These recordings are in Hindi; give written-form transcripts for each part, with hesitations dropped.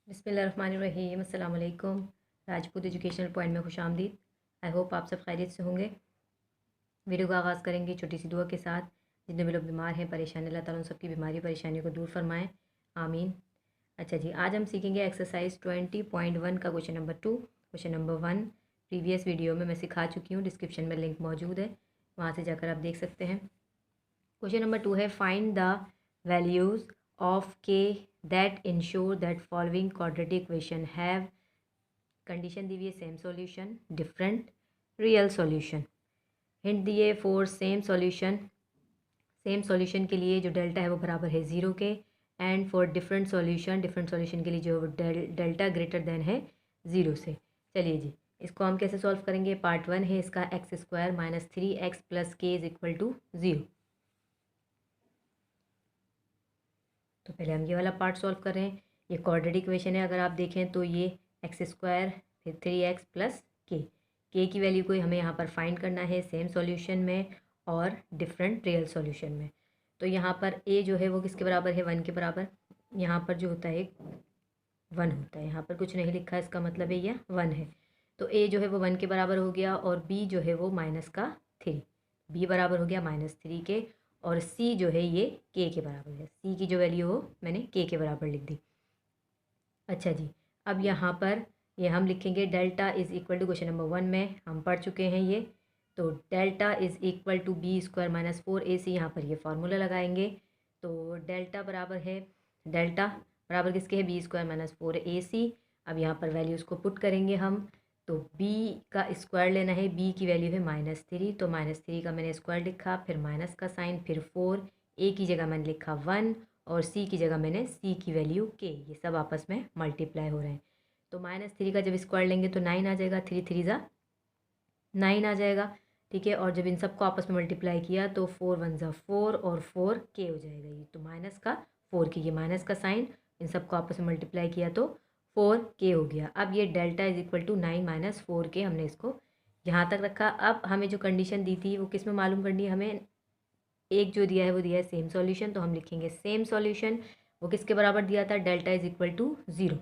बिस्मिल्लाहिर्रहमानिर्रहीम अस्सलाम वालेकुम। राजपूत एजुकेशनल पॉइंट में खुशामदीद। आई होप आप सब खैरियत से होंगे। वीडियो का आगाज़ करेंगे छोटी सी दुआ के साथ। जितने भी लोग बीमार हैं, परेशान, अल्लाह ताला उन सबकी बीमारी परेशानियों को दूर फरमाएँ, आमीन। अच्छा जी, आज हम सीखेंगे एक्सरसाइज 20.1 का question number 2। Question number 1 previous video में मैं सिखा चुकी हूँ, डिस्क्रिप्शन में लिंक मौजूद है, वहाँ से जाकर आप देख सकते हैं। क्वेश्चन नंबर 2 है find the values of K that ensure that following quadratic equation have condition दी हुई है same solution, different, real solution. Hint दिए फॉर सेम सॉल्यूशन के लिए जो डेल्टा है वो बराबर है 0 के, एंड फॉर डिफरेंट सॉल्यूशन के लिए जो डेल्टा ग्रेटर देन है 0 से। चलिए जी, इसको हम कैसे सॉल्व करेंगे। पार्ट 1 है इसका, x square minus 3x plus के इज इक्वल टू 0। तो पहले हम ये वाला पार्ट सॉल्व कर रहे हैं। ये क्वाड्रेटिक इक्वेशन है, अगर आप देखें तो ये एक्स स्क्वायर फिर 3x प्लस के की वैल्यू को हमें यहाँ पर फाइंड करना है सेम सॉल्यूशन में और डिफरेंट रियल सॉल्यूशन में। तो यहाँ पर ए जो है वो किसके बराबर है, 1 के बराबर। यहाँ पर जो होता है 1 होता है, यहाँ पर कुछ नहीं लिखा है, इसका मतलब है यह 1 है। तो ए जो है वो 1 के बराबर हो गया और बी जो है वो -3। बी बराबर हो गया -3 के, और सी जो है ये के बराबर है। सी की जो वैल्यू हो मैंने के बराबर लिख दी। अच्छा जी, अब यहाँ पर ये हम लिखेंगे delta is equal to, question number 1 में हम पढ़ चुके हैं ये। तो delta is equal to b square minus 4ac, यहाँ पर ये फार्मूला लगाएंगे। तो डेल्टा बराबर किसके है, बी स्क्वायर माइनस 4ac। अब यहाँ पर वैल्यूज़ को पुट करेंगे हम। तो b का स्क्वायर लेना है, b की वैल्यू है -3, तो -3 का मैंने स्क्वायर लिखा, फिर माइनस का साइन, फिर 4, a की जगह मैंने लिखा 1 और c की जगह मैंने c की वैल्यू k, ये सब आपस में मल्टीप्लाई हो रहे हैं। तो -3 का जब स्क्वायर लेंगे तो 9 आ जाएगा, 3 3 ज़ा 9 आ जाएगा, ठीक है। और जब इन सबको आपस में मल्टीप्लाई किया तो 4 1 ज़ा 4 और 4 k हो जाएगा। ये तो माइनस का 4 की, ये माइनस का साइन, इन सबको आपस में मल्टीप्लाई किया तो 4 k हो गया। अब ये delta is equal to 9 minus 4 k, हमने इसको यहाँ तक रखा। अब हमें जो कंडीशन दी थी वो किस में मालूम करनी है हमें। एक जो दिया है वो दिया है सेम सॉल्यूशन, तो हम लिखेंगे सेम सॉल्यूशन। वो किसके बराबर दिया था, डेल्टा इज इक्वल टू 0।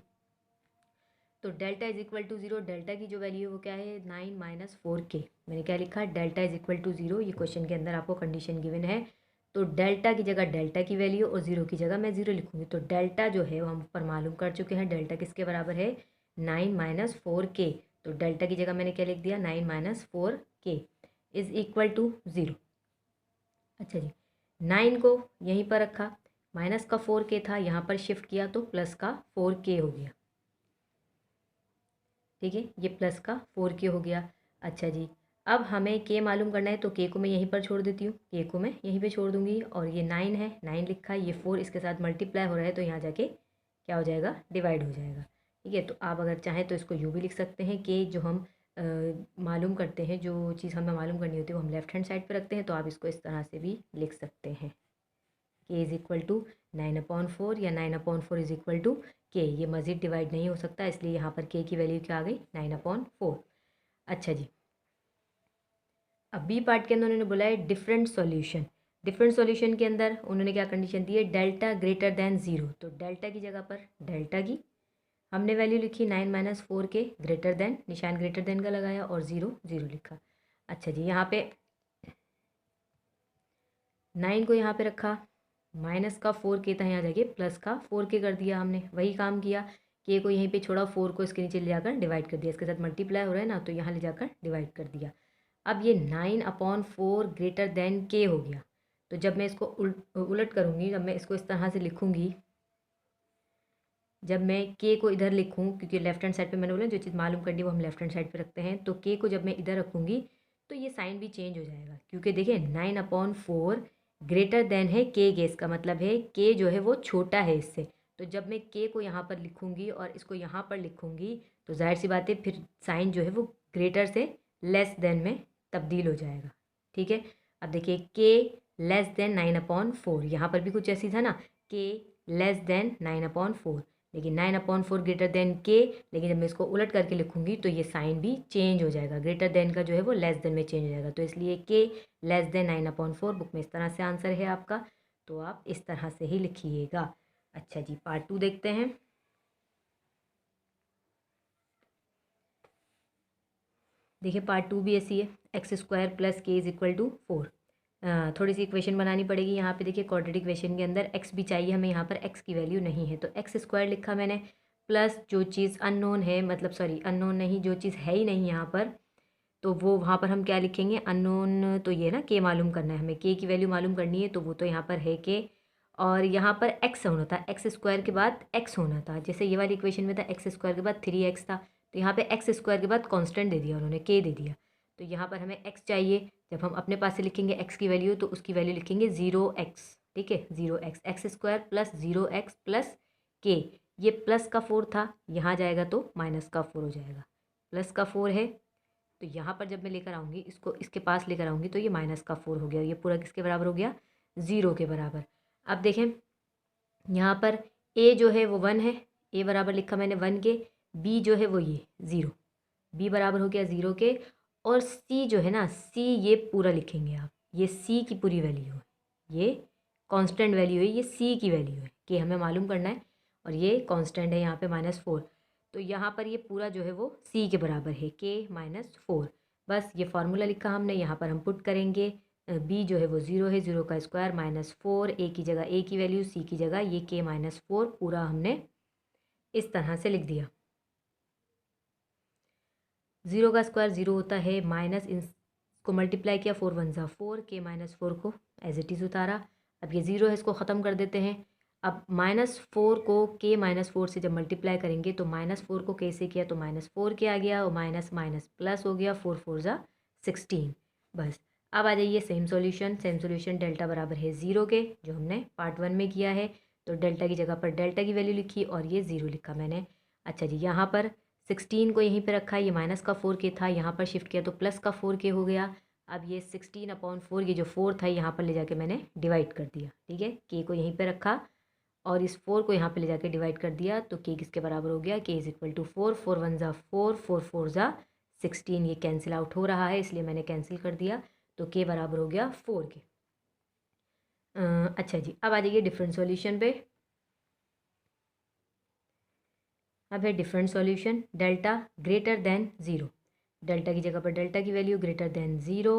तो delta is equal to 0, delta की जो वैल्यू है वो क्या है, 9 माइनस 4k। मैंने क्या लिखा, डेल्टा इज इक्वल टू 0। ये क्वेश्चन के अंदर आपको कंडीशन गिवन है। तो डेल्टा की जगह डेल्टा की वैल्यू और 0 की जगह मैं 0 लिखूंगी। तो डेल्टा जो है वो हम ऊपर मालूम कर चुके हैं, डेल्टा किसके बराबर है, 9 माइनस 4k। तो डेल्टा की जगह मैंने क्या लिख दिया, 9 minus 4k is equal to 0। अच्छा जी, 9 को यहीं पर रखा, माइनस का 4k था, यहाँ पर शिफ्ट किया तो प्लस का 4k हो गया, ठीक है। ये प्लस का 4k हो गया। अच्छा जी, अब हमें k मालूम करना है, तो k को मैं यहीं पर छोड़ देती हूँ, k को मैं यहीं पे छोड़ दूँगी। और ये 9 है, 9 लिखा है, ये 4 इसके साथ मल्टीप्लाई हो रहा है, तो यहाँ जाके क्या हो जाएगा, डिवाइड हो जाएगा, ठीक है। तो आप अगर चाहें तो इसको यूँ भी लिख सकते हैं कि जो हम मालूम करते हैं, जो चीज़ हमें मालूम करनी होती है वो हम लेफ्ट हैंड साइड पर रखते हैं, तो आप इसको इस तरह से भी लिख सकते हैं, k इज़ इक्वल टू 9/4 या 9/4 इज़ इक्वल टू k। ये मज़ीद डिवाइड नहीं हो सकता, इसलिए यहाँ पर k की वैल्यू क्या आ गई, 9/4। अच्छा जी, अब बी पार्ट के अंदर उन्होंने बोला है डिफरेंट सॉल्यूशन के अंदर उन्होंने क्या कंडीशन दी है, डेल्टा ग्रेटर दैन 0। तो डेल्टा की जगह पर डेल्टा की हमने वैल्यू लिखी 9 माइनस 4k, ग्रेटर दैन, निशान ग्रेटर दैन का लगाया और 0 0 लिखा। अच्छा जी, यहाँ पे 9 को यहाँ पे रखा, माइनस का 4k था, यहाँ जाके प्लस का 4k कर दिया हमने, वही काम किया। k को यहीं पे छोड़ा, 4 को इसके नीचे ले जाकर डिवाइड कर दिया, इसके साथ मल्टीप्लाई हो रहा है ना, तो यहाँ ले जाकर डिवाइड कर दिया। अब ये 9/4 ग्रेटर देन k हो गया। तो जब मैं इसको उलट करूँगी, जब मैं इसको इस तरह से लिखूँगी, जब मैं k को इधर लिखूँ, क्योंकि लेफ्ट हैंड साइड पे मैंने बोला जो चीज़ मालूम करनी है वो हम लेफ्ट हैंड साइड पे रखते हैं, तो k को जब मैं इधर रखूँगी तो ये साइन भी चेंज हो जाएगा, क्योंकि देखिए 9/4 ग्रेटर देन है k के, इसका मतलब है k जो है वो छोटा है इससे। तो जब मैं k को यहाँ पर लिखूँगी और इसको यहाँ पर लिखूँगी तो जाहिर सी बात है फिर साइन जो है वो ग्रेटर से लेस देन में तब्दील हो जाएगा, ठीक है। अब देखिए k लेस देन 9/4, यहाँ पर भी कुछ ऐसी था ना, k लेस देन 9/4, लेकिन 9/4 ग्रेटर देन k। लेकिन जब मैं इसको उलट करके लिखूंगी तो ये साइन भी चेंज हो जाएगा, ग्रेटर देन का जो है वो लेस देन में चेंज हो जाएगा। तो इसलिए k लेस देन 9/4, बुक में इस तरह से आंसर है आपका, तो आप इस तरह से ही लिखिएगा। अच्छा जी, पार्ट 2 देखते हैं। देखिए पार्ट 2 भी ऐसी है, एक्स स्क्वायर प्लस के इज इक्वल टू 4। थोड़ी सी इक्वेशन बनानी पड़ेगी यहाँ पे। देखिए क्वाड्रेटिक इक्वेशन के अंदर एक्स भी चाहिए हमें, यहाँ पर एक्स की वैल्यू नहीं है, तो एक्स स्क्वायर लिखा मैंने, प्लस जो चीज़ अननोन है, मतलब सॉरी अननोन नहीं, जो चीज़ है ही नहीं यहाँ पर, तो वो वहाँ पर हम क्या लिखेंगे, अननोन। तो ये ना के मालूम करना है हमें, के की वैल्यू मालूम करनी है, तो वो तो यहाँ पर है के, और यहाँ पर एक्स होना था, एक्स स्क्वायर के बाद एक्स होना था, जैसे ये वाली इक्वेशन में था एक्स स्क्वायर के बाद 3x था, तो यहाँ पे एक्स स्क्वायर के बाद कांस्टेंट दे दिया उन्होंने, के दे दिया, तो यहाँ पर हमें एक्स चाहिए। जब हम अपने पास से लिखेंगे एक्स की वैल्यू, तो उसकी वैल्यू लिखेंगे 0x, ठीक है, 0x, x square plus 0x plus के, ये प्लस का 4 था, यहाँ जाएगा तो माइनस का 4 हो जाएगा, प्लस का 4 है, तो यहाँ पर जब मैं लेकर आऊँगी इसको, इसके पास लेकर आऊँगी, तो ये माइनस का 4 हो गया, ये पूरा किसके बराबर हो गया, 0 के बराबर। अब देखें यहाँ पर ए जो है वो 1 है, ए बराबर लिखा मैंने 1 के, बी जो है वो ये 0, बी बराबर हो गया 0 के, और सी जो है ना, सी ये पूरा लिखेंगे आप, ये सी की पूरी वैल्यू है, ये कांस्टेंट वैल्यू है, ये सी की वैल्यू है, कि हमें मालूम करना है, और ये कांस्टेंट है यहाँ पे -4, तो यहाँ पर ये पूरा जो है वो सी के बराबर है, के -4। बस ये फार्मूला लिखा हमने, यहाँ पर हम पुट करेंगे, बी जो है वो 0 है, 0 का स्क्वायर -4, ए की जगह ए की वैल्यू, सी की जगह ये के -4, पूरा हमने इस तरह से लिख दिया। 0 का स्क्वायर 0 होता है, माइनस इसको मल्टीप्लाई किया, 4 1 ज़ा 4, के -4 को एज इट इज़ उतारा। अब ये 0 है, इसको ख़त्म कर देते हैं। अब -4 को के -4 से जब मल्टीप्लाई करेंगे, तो -4 को के से किया तो -4 के आ गया, और माइनस माइनस प्लस हो गया, 4 4 ज़ा 16। बस अब आ जाइए सेम सॉल्यूशन, डेल्टा बराबर है 0 के, जो हमने पार्ट 1 में किया है, तो डेल्टा की जगह पर डेल्टा की वैल्यू लिखी, और ये 0 लिखा मैंने। अच्छा जी, यहाँ पर 16 को यहीं पे रखा, ये माइनस का 4 के था, यहाँ पर शिफ्ट किया तो प्लस का 4 के हो गया। अब ये 16/4, ये जो 4 था यहाँ पर ले जाके मैंने डिवाइड कर दिया, ठीक है, के को यहीं पे रखा, और इस 4 को यहाँ पे ले जाके डिवाइड कर दिया, तो के किसके बराबर हो गया, के इज इक्वल टू 4, 4 1 ज़ा 4, 4 4 ज़ा 16, ये कैंसिल आउट हो रहा है, इसलिए मैंने कैंसिल कर दिया, तो के बराबर हो गया 4 के। अच्छा जी, अब आ जाइए डिफरेंट सॉल्यूशन पे। अब है different solution, delta greater than 0, delta की जगह पर डेल्टा की वैल्यू ग्रेटर देन 0।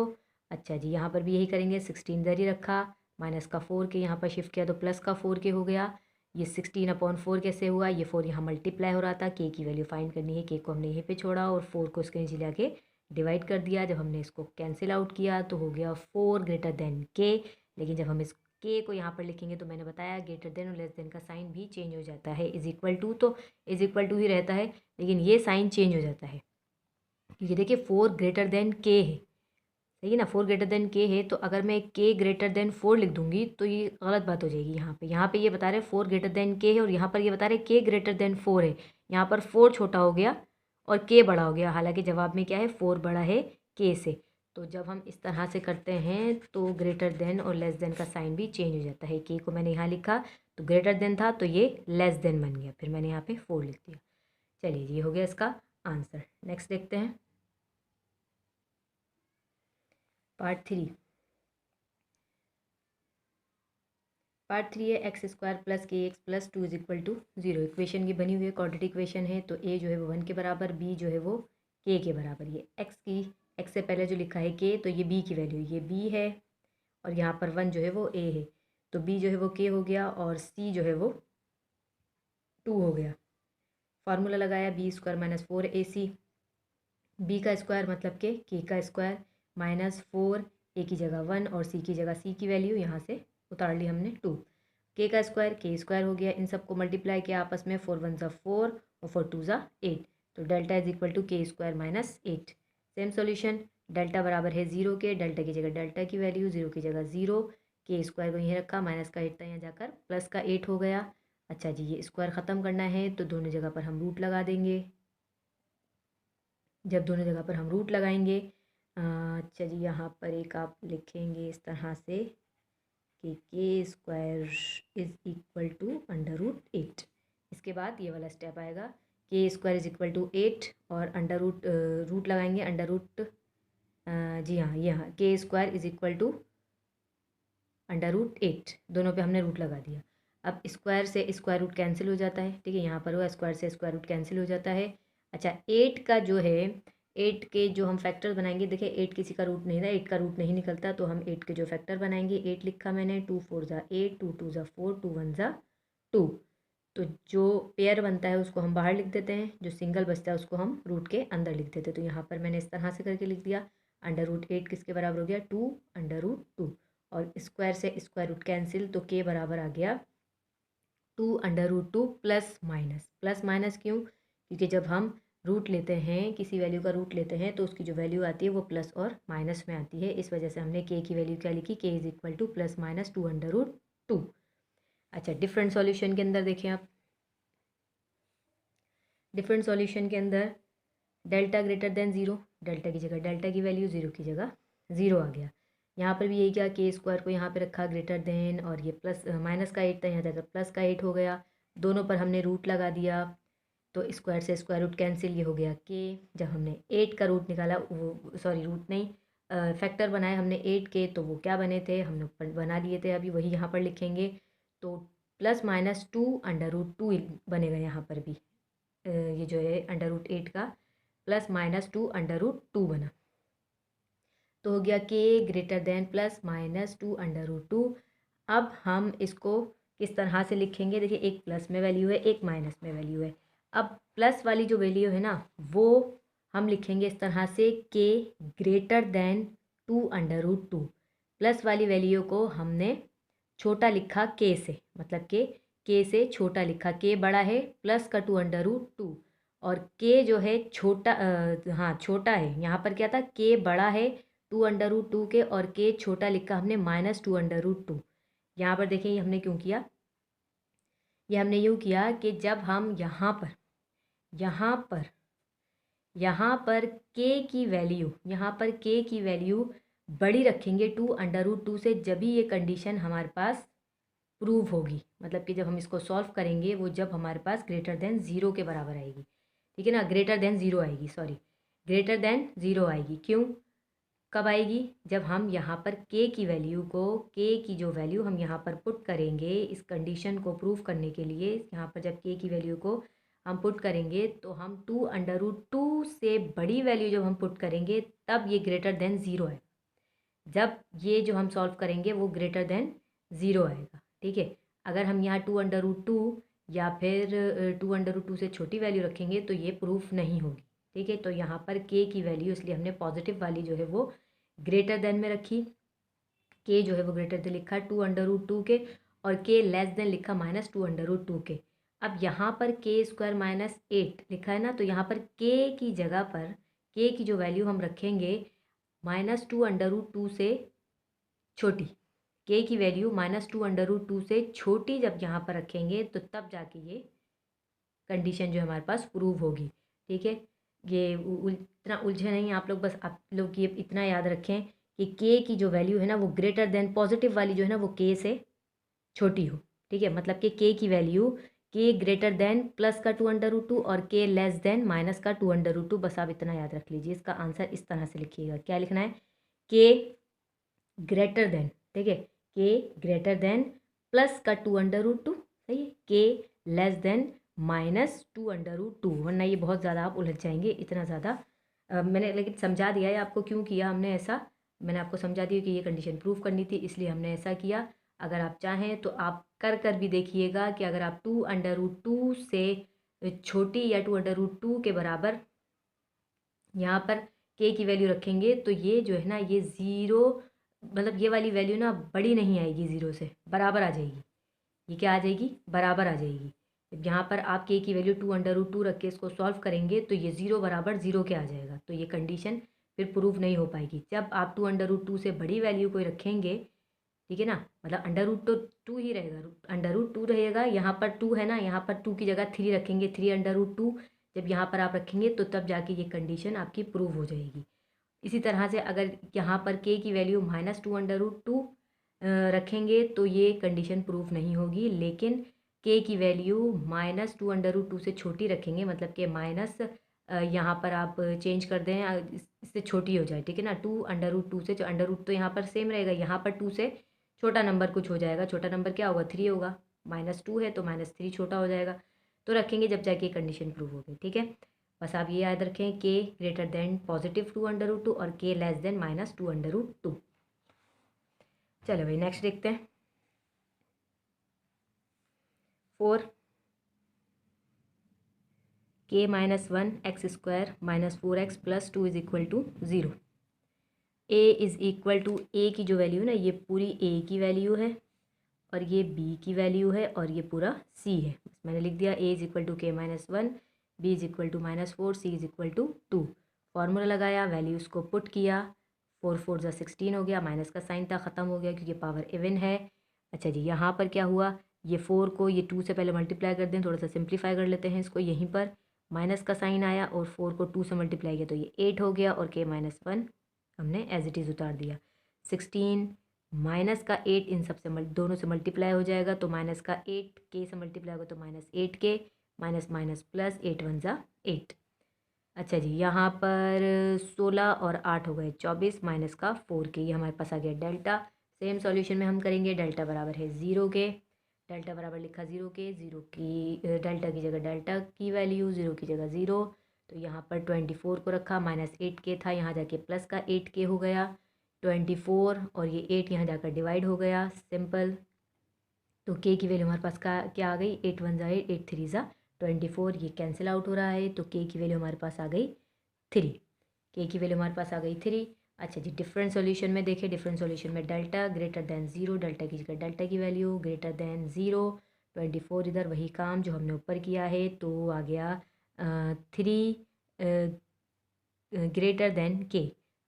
अच्छा जी, यहाँ पर भी यही करेंगे, 16 इधर ही रखा, माइनस का 4 के यहाँ पर शिफ्ट किया तो प्लस का 4 के हो गया। ये 16/4 कैसे हुआ, ये 4 यहाँ मल्टीप्लाई हो रहा था, के की वैल्यू फाइंड करनी है, के को हमने यहीं पे छोड़ा और 4 को इसके नीचे लाके डिवाइड कर दिया। जब हमने इसको कैंसिल आउट किया तो हो गया 4 ग्रेटर देन के, लेकिन जब हम इस के को यहाँ पर लिखेंगे तो मैंने बताया ग्रेटर देन और लेस देन का साइन भी चेंज हो जाता है, इज इक्वल टू तो इज इक्वल टू ही रहता है, लेकिन ये साइन चेंज हो जाता है, क्योंकि देखिए 4 ग्रेटर देन के है, सही है ना, 4 ग्रेटर देन के है, तो अगर मैं के ग्रेटर देन 4 लिख दूंगी तो ये गलत बात हो जाएगी। यहाँ पे ये बता रहे 4 ग्रेटर देन के है, और यहाँ पर ये बता रहे के ग्रेटर देन 4 है, यहाँ पर 4 छोटा हो गया और के बड़ा हो गया, हालांकि जवाब में क्या है, 4 बड़ा है के से। तो जब हम इस तरह से करते हैं तो ग्रेटर देन और लेस देन का साइन भी चेंज हो जाता है। के को मैंने यहाँ लिखा तो ग्रेटर देन था, तो ये लेस देन बन गया, फिर मैंने यहाँ पे 4 लिख दिया। चलिए ये हो गया इसका आंसर। नेक्स्ट देखते हैं पार्ट 3। पार्ट 3 है x square plus k x plus 2 is equal to 0। Equation की बनी हुई है, क्वाड्रेटिक इक्वेशन है, तो ए जो है वो 1 के बराबर, बी जो है वो के बराबर। ये एक्स से पहले जो लिखा है के, तो ये बी की वैल्यू, ये बी है, और यहाँ पर 1 जो है वो ए है, तो बी जो है वो के हो गया, और सी जो है वो 2 हो गया। फार्मूला लगाया, बी स्क्वायर -4ac, बी का स्क्वायर मतलब के का स्क्वायर -4, ए की जगह 1 और सी की जगह सी की वैल्यू यहाँ से उतार ली हमने 2, के का स्क्वायर के स्क्वायर हो गया, इन सबको मल्टीप्लाई किया आपस में, 4 1 ज़ा 4 और 4 2 ज़ा 8, तो डेल्टा इज इक्वल टू के स्क्वायर -8। सेम सॉल्यूशन, डेल्टा बराबर है 0 के, डेल्टा की जगह डेल्टा की वैल्यू, 0 की जगह 0, के स्क्वायर को यहीं रखा, माइनस का 8 था, यहाँ जाकर प्लस का 8 हो गया। अच्छा जी, ये स्क्वायर ख़त्म करना है तो दोनों जगह पर हम रूट लगा देंगे। जब दोनों जगह पर हम रूट लगाएंगे, अच्छा जी, यहाँ पर एक आप लिखेंगे इस तरह से कि के स्क्वायर इज़ इक्वल टू √8। इसके बाद ये वाला स्टेप आएगा, के स्क्वायर इज़ इक्वल टू 8 और रूट लगाएंगे, जी हाँ, यहाँ के स्क्वायर इज़ इक्वल टू √8, दोनों पे हमने रूट लगा दिया। अब स्क्वायर से स्क्वायर रूट कैंसिल हो जाता है, ठीक है, यहाँ पर हुआ स्क्वायर से स्क्वायर रूट कैंसिल हो जाता है। अच्छा, 8 का जो है 8 के जो हम फैक्टर बनाएंगे, देखिए 8 किसी का रूट नहीं था, 8 का रूट नहीं निकलता, तो हम 8 के जो फैक्टर बनाएंगे, 8 लिखा मैंने, 2 4 ज़ा 8, 2 2 ज़ा 4, 2 1 ज़ा 2। तो जो पेयर बनता है उसको हम बाहर लिख देते हैं, जो सिंगल बचता है उसको हम रूट के अंदर लिख देते हैं। तो यहाँ पर मैंने इस तरह से करके लिख दिया, √8 किसके बराबर हो गया, 2 √2, और स्क्वायर से स्क्वायर रूट कैंसिल, तो के बराबर आ गया 2 √2 प्लस माइनस क्यों, क्योंकि जब हम रूट लेते हैं, किसी वैल्यू का रूट लेते हैं, तो उसकी जो वैल्यू आती है वो प्लस और माइनस में आती है। इस वजह से हमने के की वैल्यू क्या लिखी, के is equal two plus minus 2 √2। अच्छा, डिफरेंट सॉल्यूशन के अंदर देखें आप, डिफरेंट सॉल्यूशन के अंदर delta greater than zero, delta की जगह डेल्टा की वैल्यू, ज़ीरो की जगह ज़ीरो आ गया। यहाँ पर भी यही क्या, के स्क्वायर को यहाँ पे रखा ग्रेटर देन, और ये प्लस माइनस का 8 था, यहाँ जाकर प्लस का 8 हो गया, दोनों पर हमने रूट लगा दिया, तो स्क्वायर से स्क्वायर रूट कैंसिल, ये हो गया के। जब हमने 8 का रूट निकाला, वो सॉरी रूट नहीं, फैक्टर बनाए हमने 8 के, तो वो क्या बने थे, हमने ऊपर बना लिए थे, अभी वही यहाँ पर लिखेंगे। तो प्लस माइनस 2 √2 बनेगा यहाँ पर भी, ये जो है √8 का प्लस माइनस 2 बना, तो हो गया के ग्रेटर देन प्लस माइनस 2 √2। अब हम इसको किस तरह से लिखेंगे, देखिए एक प्लस में वैल्यू है, एक माइनस में वैल्यू है। अब प्लस वाली जो वैल्यू है ना, वो हम लिखेंगे इस तरह से, के ग्रेटर देन 2 √2। प्लस वाली वैल्यू को हमने छोटा लिखा के से, मतलब के से छोटा लिखा, के बड़ा है प्लस का 2 √2, और के जो है छोटा, हाँ छोटा है, यहाँ पर क्या था, के बड़ा है 2 √2 के, और के छोटा लिखा हमने माइनस 2 √2। यहाँ पर देखिए ये हमने क्यों किया, ये हमने यूँ किया कि जब हम यहाँ पर के की वैल्यू, यहाँ पर के की वैल्यू बड़ी रखेंगे 2 √2 से, जब भी ये कंडीशन हमारे पास प्रूव होगी, मतलब कि जब हम इसको सॉल्व करेंगे, वो जब हमारे पास ग्रेटर देन ज़ीरो के बराबर आएगी, ठीक है ना, ग्रेटर देन ज़ीरो आएगी, सॉरी ग्रेटर देन ज़ीरो आएगी। क्यों, कब आएगी, जब हम यहाँ पर के की वैल्यू को, के की जो वैल्यू हम यहाँ पर पुट करेंगे इस कंडीशन को प्रूव करने के लिए, यहाँ पर जब के की वैल्यू को हम पुट करेंगे, तो हम 2 √2 से बड़ी वैल्यू जब हम पुट करेंगे, तब ये ग्रेटर देन ज़ीरो है। जब ये जो हम सॉल्व करेंगे वो ग्रेटर देन ज़ीरो आएगा, ठीक है। अगर हम यहाँ 2 √2 या फिर 2 √2 से छोटी वैल्यू रखेंगे, तो ये प्रूफ नहीं होगी, ठीक है। तो यहाँ पर के की वैल्यू, इसलिए हमने पॉजिटिव वाली जो है वो ग्रेटर देन में रखी, के जो है वो ग्रेटर देन लिखा 2 √2 के, और के लेस देन लिखा माइनस 2 √2 के। अब यहाँ पर के स्क्वायर माइनस 8 लिखा है ना, तो यहाँ पर के की जगह पर के की जो वैल्यू हम रखेंगे माइनस 2 √2 से छोटी, के की वैल्यू माइनस 2 √2 से छोटी जब यहाँ पर रखेंगे, तो तब जाके ये कंडीशन जो हमारे पास प्रूव होगी, ठीक है। ये इतना उलझे नहीं आप लोग, बस आप लोग ये इतना याद रखें कि के की जो वैल्यू है ना, वो ग्रेटर देन, पॉजिटिव वाली जो है ना, वो के से छोटी हो, ठीक है। मतलब कि के की वैल्यू, के ग्रेटर देन प्लस का 2 √2 और के लेस देन माइनस का 2 √2, बस आप इतना याद रख लीजिए। इसका आंसर इस तरह से लिखिएगा, क्या लिखना है, के ग्रेटर देन, ठीक है, के ग्रेटर देन प्लस का 2 √2, सही है, के लेस देन माइनस 2 √2, वरना ये बहुत ज़्यादा आप उलझ जाएंगे, इतना ज़्यादा मैंने लेकिन समझा दिया है आपको क्यों किया हमने ऐसा, मैंने आपको समझा दिया कि ये कंडीशन प्रूव करनी थी, इसलिए हमने ऐसा किया। अगर आप चाहें तो आप कर भी देखिएगा कि अगर आप 2 √2 से छोटी या 2 √2 के बराबर यहाँ पर के की वैल्यू रखेंगे, तो ये जो है ना, ये ज़ीरो, मतलब ये वाली वैल्यू ना बड़ी नहीं आएगी, ज़ीरो से बराबर आ जाएगी। ये क्या आ जाएगी, बराबर आ जाएगी। जब यहाँ पर आप के की वैल्यू 2 √2 रख के इसको सॉल्व करेंगे, तो ये ज़ीरो बराबर ज़ीरो के आ जाएगा, तो ये कंडीशन फिर प्रूव नहीं हो पाएगी। जब आप 2 √2 से बड़ी वैल्यू को रखेंगे, ठीक है ना, मतलब √2 तो 2 ही रहेगा, √2 रहेगा, यहाँ पर 2 है ना, यहाँ पर 2 की जगह 3 रखेंगे, 3 √2 जब यहाँ पर आप रखेंगे, तो तब जाके ये कंडीशन आपकी प्रूव हो जाएगी। इसी तरह से अगर यहाँ पर के की वैल्यू माइनस 2 रखेंगे, तो ये कंडीशन प्रूफ नहीं होगी, लेकिन के की वैल्यू माइनस 2 √2 से छोटी रखेंगे, मतलब कि माइनस यहाँ पर आप चेंज कर दें, इससे छोटी हो जाए, ठीक है ना, 2 √2 से, जो √2 तो यहाँ पर सेम रहेगा, यहाँ पर 2 से छोटा नंबर कुछ हो जाएगा, छोटा नंबर क्या होगा, 3 होगा, -2 है तो -3 छोटा हो जाएगा, तो रखेंगे जब जाके कंडीशन प्रूव हो गई, ठीक है। बस आप ये याद रखें के ग्रेटर देन पॉजिटिव 2√2 और के लेस देन -2√2। चलो भाई नेक्स्ट देखते हैं। 4 K -1 x square -4x + 2 = 0। A is equal to a की जो वैल्यू है ना, ये पूरी ए की वैल्यू है और ये बी की वैल्यू है और ये पूरा सी है। मैंने लिख दिया ए is equal to k -1, b is equal to -4, c is equal to 2। Formula लगाया, वैल्यूज़ को पुट किया, 4 4 ज़ा 16 हो गया, माइनस का साइन था, ख़त्म हो गया क्योंकि पावर इवन है। अच्छा जी, यहाँ पर क्या हुआ, ये 4 को ये 2 से पहले मल्टीप्लाई कर दें, थोड़ा सा सिंप्लीफाई कर लेते हैं इसको। यहीं पर माइनस का साइन आया और 4 को 2 से मल्टीप्लाई किया तो ये 8 हो गया और के -1 हमने एज इट इज़ उतार दिया। 16 माइनस का 8 इन सब से दोनों से मल्टीप्लाई हो जाएगा तो माइनस का 8 के से मल्टीप्लाई होगा तो -8 के, माइनस माइनस प्लस 8 1 ज़ा 8। अच्छा जी, यहाँ पर 16 और 8 हो गए 24, माइनस का 4 के, ये हमारे पास आ गया डेल्टा। सेम सॉल्यूशन में हम करेंगे, डेल्टा बराबर है 0 के, डेल्टा बराबर लिखा 0 के, 0 की डेल्टा की जगह डेल्टा की वैल्यू, 0 की जगह 0, तो यहाँ पर 24 को रखा, -8 के था, यहाँ जाके प्लस का 8 के हो गया, 24 और ये 8 यहाँ जाकर डिवाइड हो गया, सिंपल। तो के की वैल्यू हमारे पास का क्या आ गई, 8 1 ज़ा 8, 8 3 ज़ा 24, ये कैंसिल आउट हो रहा है तो के की वैल्यू हमारे पास आ गई 3। के की वैल्यू हमारे पास आ गई 3। अच्छा जी, डिफरेंट सॉल्यूशन में देखें, डिफरेंट सॉल्यूशन में डेल्टा ग्रेटर देन 0, डेल्टा की जगह डेल्टा की वैल्यू ग्रेटर देन 0, 24 इधर वही काम जो हमने ऊपर किया है तो आ गया 3 ग्रेटर देन के।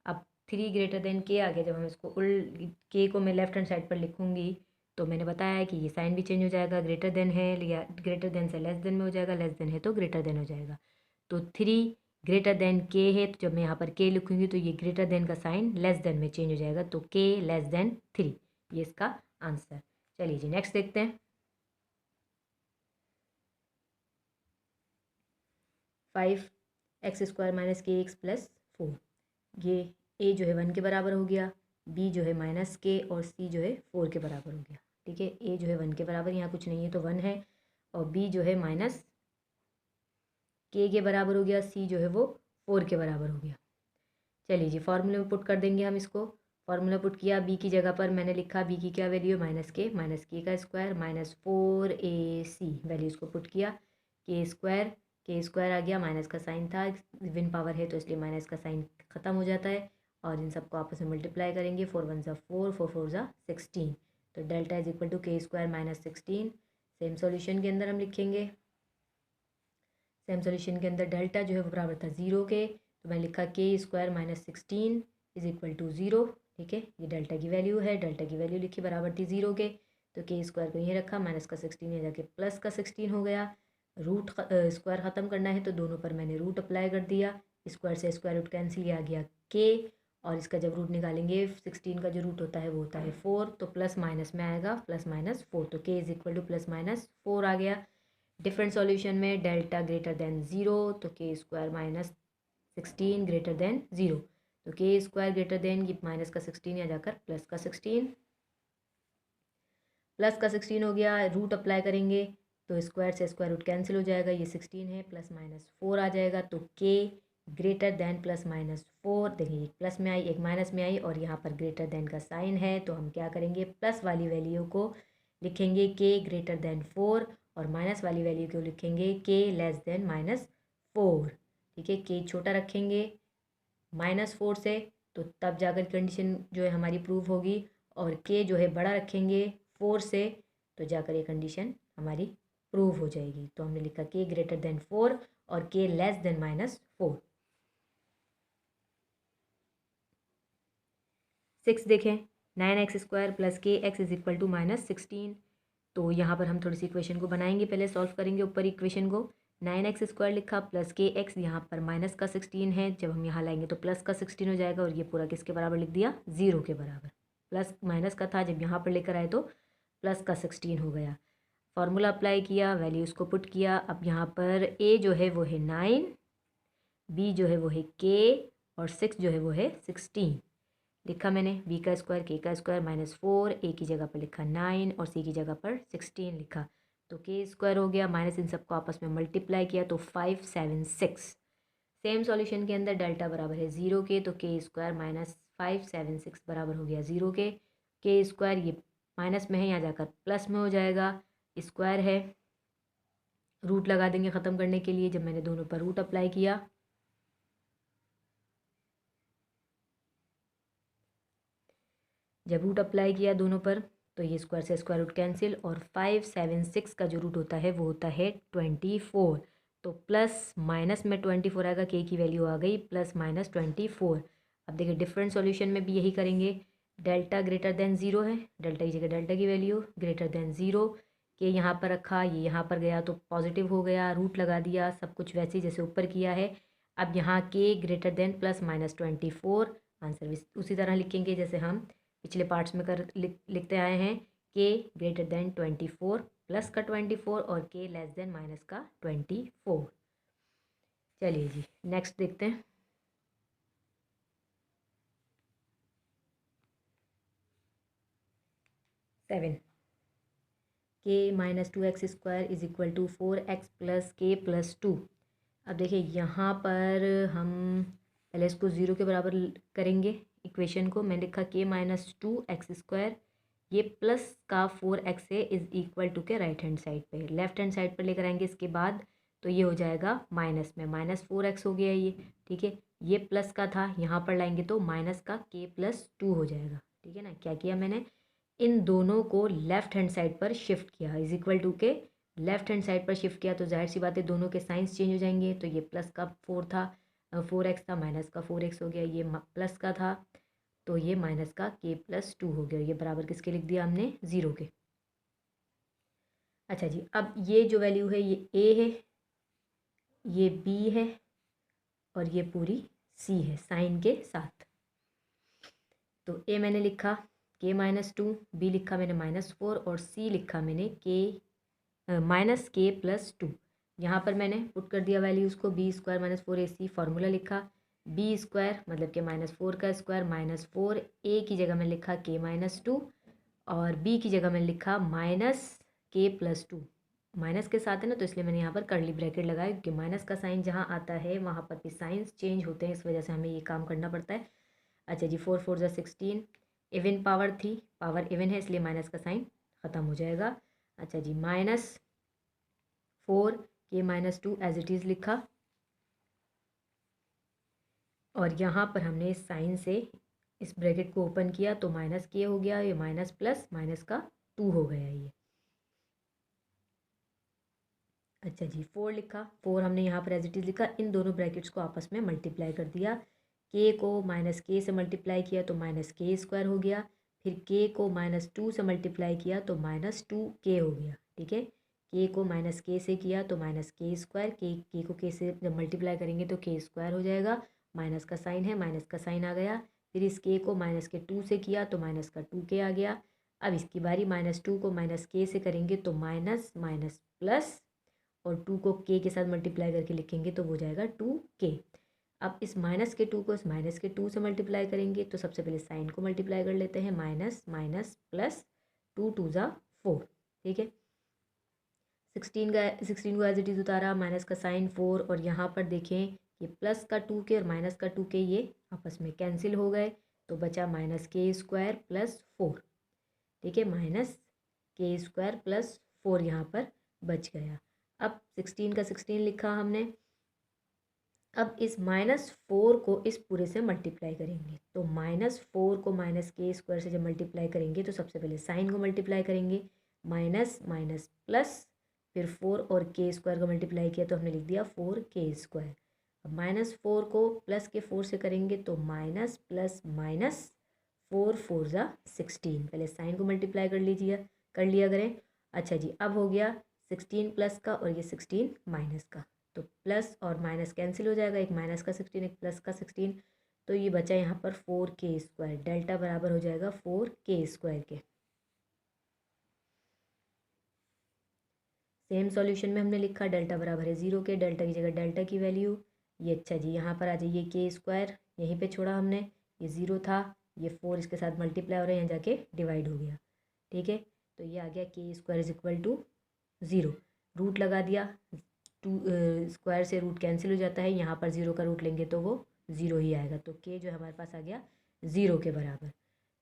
अब 3 ग्रेटर देन के आ गया, जब हम इसको के को मैं लेफ्ट हैंड साइड पर लिखूंगी तो मैंने बताया है कि ये साइन भी चेंज हो जाएगा, ग्रेटर देन है या ग्रेटर देन से लेस देन में हो जाएगा, लेस देन है तो ग्रेटर देन हो जाएगा। तो 3 ग्रेटर देन के है, तो जब मैं यहाँ पर के लिखूंगी तो ये ग्रेटर देन का साइन लेस देन में चेंज हो जाएगा, तो के लेस देन 3, ये इसका आंसर। चलिए जी नेक्स्ट देखते हैं। 5 एक्स स्क्वायर माइनस के एक्स प्लस 4, ये ए जो है 1 के बराबर हो गया, बी जो है -k और सी जो है 4 के बराबर हो गया। ठीक है, ए जो है 1 के बराबर, यहाँ कुछ नहीं है तो 1 है, और बी जो है -k के बराबर हो गया, सी जो है वो 4 के बराबर हो गया। चलिए जी, फार्मूले में पुट कर देंगे हम इसको। फार्मूला पुट किया, बी की जगह पर मैंने लिखा, बी की क्या वैल्यू है, -k का स्क्वायर -4ac, वैल्यूज़ को पुट किया, के स्क्वायर आ गया, माइनस का साइन था, इवन पावर है तो इसलिए माइनस का साइन ख़त्म हो जाता है, और इन सबको आपस में मल्टीप्लाई करेंगे, 4 1 ज़ा 4, 4 4 ज़ा 16, तो डेल्टा इज इक्वल टू के स्क्वायर -16। सेम सॉल्यूशन के अंदर हम लिखेंगे, सेम सॉल्यूशन के अंदर डेल्टा जो है वो बराबर था 0 के, तो मैं लिखा के स्क्वायर -16 इज इक्वल टू 0। ठीक है, ये डेल्टा की वैल्यू है, डेल्टा की वैल्यू लिखी बराबर थी 0 के, तो के स्क्वायर को यहीं रखा, माइनस का 16 है जाके प्लस का 16 हो गया। रूट स्क्वायर ख़त्म करना है तो दोनों पर मैंने रूट अप्लाई कर दिया, स्क्वायर से स्क्वायर रूट कैंसिल, आ गया के, और इसका जब रूट निकालेंगे 16 का जो रूट होता है वो होता है 4, तो प्लस माइनस में आएगा +-4, तो के इज इक्वल टू +-4 आ गया। डिफरेंट सॉल्यूशन में डेल्टा ग्रेटर देन 0, तो के स्क्वायर -16 ग्रेटर देन 0, तो के स्क्वायर ग्रेटर देन ये माइनस का 16 या जाकर प्लस का 16 हो गया। रूट अप्लाई करेंगे तो स्क्वायर से स्क्वायर रूट कैंसिल हो जाएगा, ये 16 है, +-4 आ जाएगा, तो के ग्रेटर देन +-4, देखिए एक प्लस में आई एक माइनस में आई और यहाँ पर ग्रेटर देन का साइन है, तो हम क्या करेंगे, प्लस वाली वैल्यू को लिखेंगे के ग्रेटर देन 4 और माइनस वाली वैल्यू को लिखेंगे के लेस देन -4। ठीक है, के छोटा रखेंगे -4 से, तो तब जाकर कंडीशन जो है हमारी प्रूव होगी, और के जो है बड़ा रखेंगे 4 से, तो जाकर ये कंडीशन हमारी प्रूव हो जाएगी। तो हमने लिखा के ग्रेटर देन 4 और के लेस देन -4। 6 देखें, 9x square plus k x is equal to -16, तो यहाँ पर हम थोड़ी सी इक्वेशन को बनाएंगे, पहले सॉल्व करेंगे ऊपर इक्वेशन को। 9x स्क्वायर लिखा प्लस के एक्स, यहाँ पर माइनस का 16 है, जब हम यहाँ लाएंगे तो प्लस का 16 हो जाएगा, और ये पूरा किसके बराबर लिख दिया, 0 के बराबर। प्लस माइनस का था, जब यहाँ पर लेकर आए तो प्लस का 16 हो गया। फार्मूला अप्लाई किया, वैल्यूज़ को पुट किया, अब यहाँ पर ए जो है वो है 9, बी जो है वो है के, और 6 जो है वो है 16 लिखा मैंने, बी का स्क्वायर के का स्क्वायर -4, ए की जगह पर लिखा 9 और सी की जगह पर 16 लिखा, तो के स्क्वायर हो गया, माइनस इन सबको आपस में मल्टीप्लाई किया तो 5 7 6, सेम सॉल्यूशन के अंदर डेल्टा बराबर है 0 के, तो के स्क्वायर माइनस 576 बराबर हो गया 0 के स्क्वायर ये माइनस में है, यहाँ जाकर प्लस में हो जाएगा, स्क्वायर है, रूट लगा देंगे ख़त्म करने के लिए। जब मैंने दोनों पर रूट अप्लाई किया, जब रूट अप्लाई किया दोनों पर, तो ये स्क्वायर से स्क्वायर रूट कैंसिल, और 576 का जो रूट होता है वो होता है 24। तो प्लस माइनस में 24 आएगा, के की वैल्यू आ गई प्लस माइनस 24। अब देखिए डिफरेंट सॉल्यूशन में भी यही करेंगे। डेल्टा ग्रेटर देन 0 है, डेल्टा की जगह डेल्टा की वैल्यू ग्रेटर देन 0, के यहाँ पर रखा, ये यहाँ पर गया तो पॉजिटिव हो गया, रूट लगा दिया, सब कुछ वैसे ही जैसे ऊपर किया है। अब यहाँ के greater than plus minus 24, answer भी उसी तरह लिखेंगे जैसे हम पिछले पार्ट्स में लिखते आए हैं। के ग्रेटर देन 24 प्लस का 24 और के लेस देन माइनस का 24। चलिए जी नेक्स्ट देखते हैं। Seven, k minus 2x square is equal to 4x plus k plus 2। अब देखिए यहाँ पर हम पहले इसको 0 के बराबर करेंगे इक्वेशन को। मैं लिखा के माइनस 2x स्क्वायर, ये प्लस का 4x है इज इक्वल टू के राइट हैंड साइड पे, लेफ्ट हैंड साइड पर लेकर आएंगे इसके बाद, तो ये हो जाएगा माइनस में, माइनस 4x हो गया ये, ठीक है। ये प्लस का था, यहाँ पर लाएंगे तो माइनस का के प्लस 2 हो जाएगा, ठीक है ना। क्या किया मैंने, इन दोनों को लेफ्ट हैंड साइड पर शिफ्ट किया, इज इक्वल टू के लेफ्ट हैंड साइड पर शिफ्ट किया, तो जाहिर सी बात है दोनों के साइंस चेंज हो जाएंगे। तो ये प्लस का 4x था, माइनस का 4x हो गया, ये प्लस का था तो ये माइनस का के प्लस 2 हो गया, ये बराबर किसके लिख दिया हमने, 0 के। अच्छा जी, अब ये जो वैल्यू है ये ए है, ये बी है, और ये पूरी सी है साइन के साथ। तो ए मैंने लिखा के माइनस 2, बी लिखा मैंने माइनस 4, और सी लिखा मैंने के माइनस के प्लस 2। यहाँ पर मैंने पुट कर दिया वैल्यूज़ को, b square minus 4ac formula लिखा, बी स्क्वायर मतलब के माइनस 4 का स्क्वायर माइनस 4, ए की जगह मैंने लिखा के माइनस 2, और बी की जगह मैंने लिखा माइनस के प्लस 2। माइनस के साथ है ना, तो इसलिए मैंने यहाँ पर कर्ली ब्रैकेट लगाया, क्योंकि माइनस का साइन जहाँ आता है वहाँ पर भी साइंस चेंज होते हैं, इस वजह से हमें ये काम करना पड़ता है। अच्छा जी, 4 4 ज़ा 16, इवन पावर थी, पावर इवन है इसलिए माइनस का साइन ख़त्म हो जाएगा। अच्छा जी, माइनस 4 के माइनस 2 एज इट इज़ लिखा, और यहाँ पर हमने इस साइन से इस ब्रैकेट को ओपन किया तो माइनस के हो गया, ये माइनस प्लस माइनस का 2 हो गया ये। अच्छा जी, 4 लिखा, 4 हमने यहाँ पर एज इट इज़ लिखा, इन दोनों ब्रैकेट्स को आपस में मल्टीप्लाई कर दिया, के को माइनस के से मल्टीप्लाई किया तो माइनस के स्क्वायर हो गया, फिर के को माइनस 2 से मल्टीप्लाई किया तो माइनस 2 के हो गया, ठीक है। के को माइनस के से किया तो माइनस के स्क्वायर, के को के से जब मल्टीप्लाई करेंगे तो के स्क्वायर हो जाएगा, माइनस का साइन है, माइनस का साइन आ गया। फिर इस के को माइनस के 2 से किया तो माइनस का 2 के आ गया। अब इसकी बारी, माइनस 2 को माइनस के से करेंगे तो माइनस माइनस प्लस, और 2 को के साथ मल्टीप्लाई करके लिखेंगे तो वो जाएगा 2k। अब इस माइनस के 2 को इस माइनस के 2 से मल्टीप्लाई करेंगे, तो सबसे पहले साइन को मल्टीप्लाई कर लेते हैं, माइनस माइनस प्लस 2 2 ज़ा 4, ठीक है। 16 को एज इट इज़ उतारा, माइनस का साइन 4, और यहाँ पर देखें ये प्लस का 2k और माइनस का 2k ये आपस में कैंसिल हो गए, तो बचा माइनस के स्क्वायर प्लस 4, ठीक है, माइनस के स्क्वायर प्लस 4 यहाँ पर बच गया। अब 16 का 16 लिखा हमने, अब इस माइनस 4 को इस पूरे से मल्टीप्लाई करेंगे, तो माइनस 4 को माइनस के स्क्वायर से जब मल्टीप्लाई करेंगे तो सबसे पहले साइन को मल्टीप्लाई करेंगे, माइनस माइनस प्लस, फिर 4 और के स्क्वायर को मल्टीप्लाई किया तो हमने लिख दिया 4k स्क्वायर। अब माइनस 4 को प्लस के 4 से करेंगे तो माइनस प्लस माइनस 4 4 ज़ा 16, पहले साइन को मल्टीप्लाई कर लिया करें। अच्छा जी, अब हो गया 16 प्लस का और ये 16 माइनस का, तो प्लस और माइनस कैंसिल हो जाएगा, एक माइनस का 16 एक प्लस का 16, तो ये बचा यहाँ पर 4k स्क्वायर, डेल्टा बराबर हो जाएगा 4k स्क्वायर के। सेम सॉल्यूशन में हमने लिखा डेल्टा बराबर है 0 के, डेल्टा की जगह डेल्टा की वैल्यू ये, अच्छा जी यहाँ पर आ जाइए के स्क्वायर यहीं पे छोड़ा हमने, ये 0 था, ये 4 इसके साथ मल्टीप्लाई हो रहा है, यहाँ जाके डिवाइड हो गया, ठीक है। तो ये आ गया k square is equal to 0, root लगा दिया, स्क्वायर से रूट कैंसिल हो जाता है, यहाँ पर 0 का रूट लेंगे तो वो 0 ही आएगा, तो के जो हमारे पास आ गया 0 के बराबर।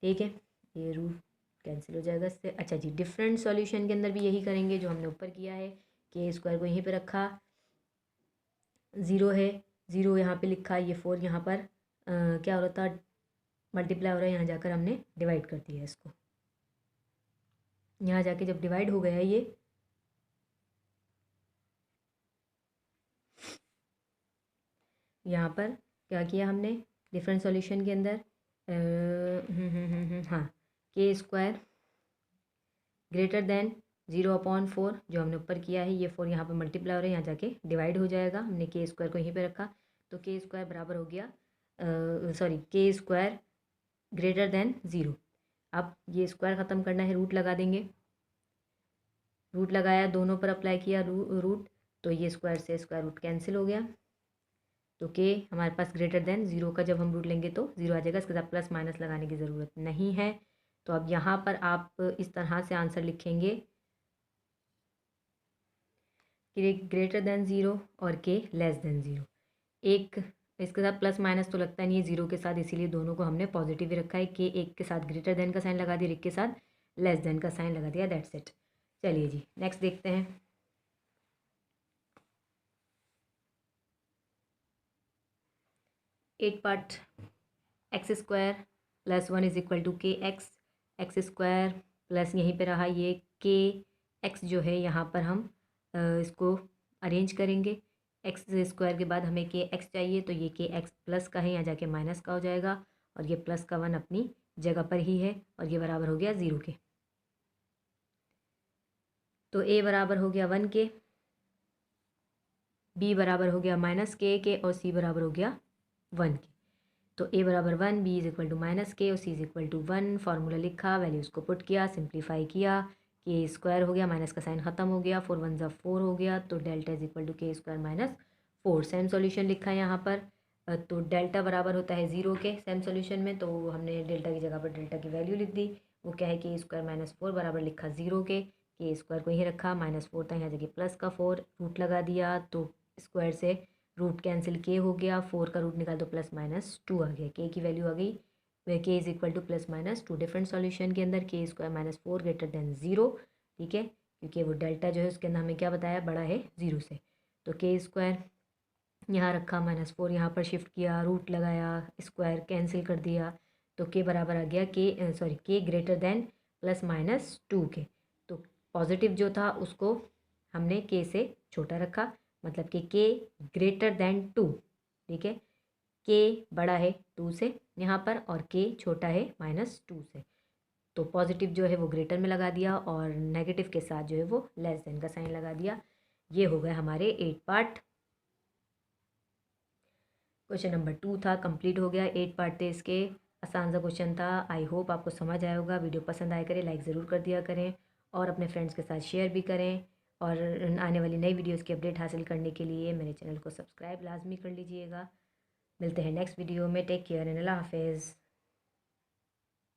ठीक है, ये रूट कैंसिल हो जाएगा इससे। अच्छा जी, डिफरेंट सॉल्यूशन के अंदर भी यही करेंगे जो हमने ऊपर किया है, के स्क्वायर को यहीं पे रखा, 0 है, 0 यहाँ पे लिखा, ये 4 यहाँ पर क्या हो रहा था, मल्टीप्लाई हो रहा है, यहाँ जाकर हमने डिवाइड कर दिया इसको, यहाँ जाके जब डिवाइड हो गया है ये, यहाँ पर क्या किया हमने डिफरेंट सॉल्यूशन के अंदर, हाँ, के स्क्वायर ग्रेटर देन 0/4 जो हमने ऊपर किया है, ये 4 यहाँ पर मल्टीप्लाई हो रहा है, यहाँ जाके डिवाइड हो जाएगा, हमने के स्क्वायर को यहीं पे रखा, तो के स्क्वायर बराबर हो गया, सॉरी, के स्क्वायर ग्रेटर देन 0। अब ये स्क्वायर ख़त्म करना है, रूट लगा देंगे, रूट लगाया, दोनों पर अप्लाई किया रूट, तो ये स्क्वायर से स्क्वायर रूट कैंसिल हो गया, तो के हमारे पास ग्रेटर देन 0 का जब हम रूट लेंगे तो 0 आ जाएगा, इसके साथ प्लस माइनस लगाने की ज़रूरत नहीं है। तो अब यहाँ पर आप इस तरह से आंसर लिखेंगे कि ग्रेटर देन 0 और के लेस देन 0, एक इसके साथ प्लस माइनस तो लगता नहीं है 0 के साथ, इसीलिए दोनों को हमने पॉजिटिव ही रखा है, कि एक के साथ ग्रेटर देन का साइन लगा दिया, एक के साथ लेस देन का साइन लगा दिया, दैट्स इट। चलिए जी, नेक्स्ट देखते हैं। Eight part, x square plus 1 is equal to k x square plus यहीं पे रहा ये के एक्स जो है, यहाँ पर हम इसको अरेंज करेंगे, एक्स स्क्वायर के बाद हमें के एक्स चाहिए, तो ये के एक्स प्लस का है, यहाँ जाके माइनस का हो जाएगा, और ये प्लस का 1 अपनी जगह पर ही है, और ये बराबर हो गया 0 के, तो ए बराबर हो गया 1 के, बी बराबर हो गया माइनस के, और सी बराबर हो गया 1 के। तो ए बराबर 1, b is equal to minus k, और c is equal to 1, formula लिखा, वैल्यूज़ को पुट किया, सिंप्लीफाई किया, के स्क्वायर हो गया, माइनस का साइन खत्म हो गया, 4 1 4 हो गया, तो डेल्टा इज इक्वल टू के स्क्वायर माइनस 4। सेम सॉल्यूशन लिखा है यहाँ पर, तो डेल्टा बराबर होता है 0 के सेम सॉल्यूशन में, तो हमने डेल्टा की जगह पर डेल्टा की वैल्यू लिख दी, वो क्या है, के स्क्वायर माइनस 4 बराबर लिखा 0 के स्क्वायर को यहीं रखा, -4 था, यहाँ जगह प्लस का 4 रूट लगा दिया, तो स्क्वायर से रूट कैंसिल के हो गया, 4 का रूट निकाल दो, प्लस माइनस 2 आ गया, के की वैल्यू आ गई, के is equal two plus minus 2। Different solution के अंदर के स्क्वायर -4 ग्रेटर देन 0, ठीक है, क्योंकि वो डेल्टा जो है उसके अंदर हमें क्या बताया, बड़ा है 0 से, तो के स्क्वायर यहाँ रखा, -4 यहाँ पर शिफ्ट किया, रूट लगाया, स्क्वायर कैंसिल कर दिया, तो के बराबर आ गया के ग्रेटर देन प्लस माइनस 2 के, तो पॉजिटिव जो था उसको हमने के से छोटा रखा, मतलब कि के ग्रेटर देन 2, ठीक है, के बड़ा है 2 से यहाँ पर, और के छोटा है -2 से, तो पॉजिटिव जो है वो ग्रेटर में लगा दिया, और नेगेटिव के साथ जो है वो लेस देन का साइन लगा दिया। ये हो गए हमारे 8 पार्ट। क्वेश्चन नंबर 2 था, कंप्लीट हो गया, 8 पार्ट थे इसके, आसान सा क्वेश्चन था। आई होप आपको समझ आया होगा। वीडियो पसंद आया करें, लाइक ज़रूर कर दिया करें, और अपने फ्रेंड्स के साथ शेयर भी करें, और आने वाली नई वीडियोस की अपडेट हासिल करने के लिए मेरे चैनल को सब्सक्राइब लाजमी कर लीजिएगा। मिलते हैं नेक्स्ट वीडियो में, टेक केयर एंड अल्लाह हाफिज़।